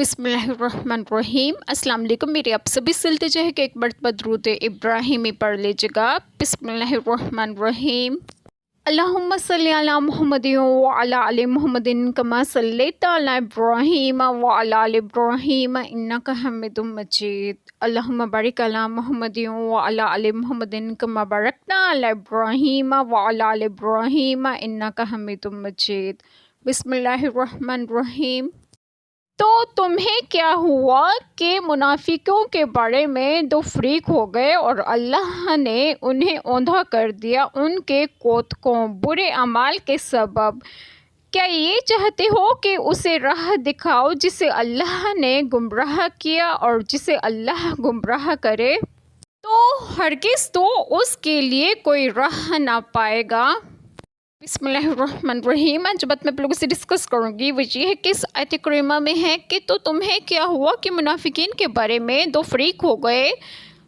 بسم اللہ الرحمن الرحیم۔ السلام علیکم، میرے آپ سبھی سے التجا ہے کہ ایک مرتبہ درود ابراہیمی پڑھ لیجیے گا۔ بسم اللہ الرحمن الرحیم۔ اللہم صلی علی محمد وعلی آل محمد کما صلیت علی ابراہیم وعلی آل ابراہیم انک حمید مجید۔ اللہم بارک علی محمد وعلی آل محمد کما بارکت علی ابراہیم وعلی آل ابراہیم انک حمید مجید۔ بسم اللہ الرحمن الرحیم۔ تو تمہیں کیا ہوا کہ منافقوں کے بارے میں دو فریق ہو گئے اور اللہ نے انہیں اوندھا کر دیا ان کے کوتکوں برے اعمال کے سبب۔ کیا یہ چاہتے ہو کہ اسے راہ دکھاؤ جسے اللہ نے گمراہ کیا، اور جسے اللہ گمراہ کرے تو ہرگز تو اس کے لیے کوئی راہ نہ پائے گا۔ بسم اللہ الرحمن الرحیم۔ آج بات میں آپ لوگوں سے ڈسکس کروں گی وہ یہ ہے کہ اس آیت کریمہ میں ہے کہ تو تمہیں کیا ہوا کہ منافقین کے بارے میں دو فریق ہو گئے۔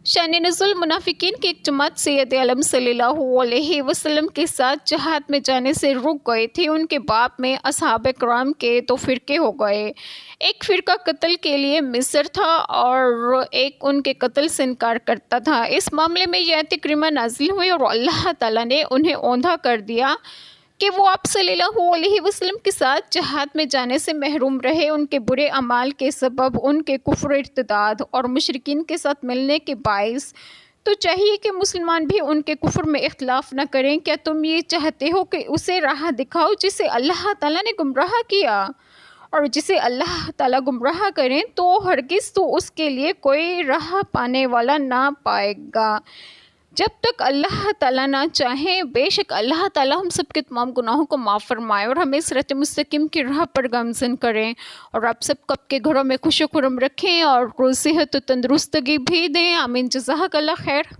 شان نزول منافقین کی ایک جماعت سید عالم صلی اللہ علیہ وسلم کے ساتھ جہاد میں جانے سے رک گئے تھے۔ ان کے بعد میں اصحاب کرام کے دو فرقے ہو گئے۔ ایک فرقہ قتل کے لیے مصر تھا اور ایک ان کے قتل سے انکار کرتا تھا۔ اس معاملے میں یہ آیت کریمہ نازل ہوئی اور اللہ تعالیٰ نے انہیں اوندھا کر دیا کہ وہ آپ صلی اللہ علیہ وسلم کے ساتھ جہاد میں جانے سے محروم رہے۔ ان کے برے اعمال کے سبب، ان کے کفر و ارتداد اور مشرکین کے ساتھ ملنے کے باعث تو چاہیے کہ مسلمان بھی ان کے کفر میں اختلاف نہ کریں۔ کیا تم یہ چاہتے ہو کہ اسے راہ دکھاؤ جسے اللہ تعالیٰ نے گمراہ کیا، اور جسے اللہ تعالیٰ گمراہ کریں تو ہرگز تو اس کے لیے کوئی راہ پانے والا نہ پائے گا جب تک اللہ تعالیٰ نہ چاہیں۔ بے شک اللہ تعالیٰ ہم سب کے تمام گناہوں کو معاف فرمائے اور ہمیں صراط مستقیم کی راہ پر گامزن کریں، اور آپ سب کو آپ کے گھروں میں خوش و خرم رکھیں اور صحت و تندرستگی بھی دیں۔ آمین۔ جزاک اللہ خیر۔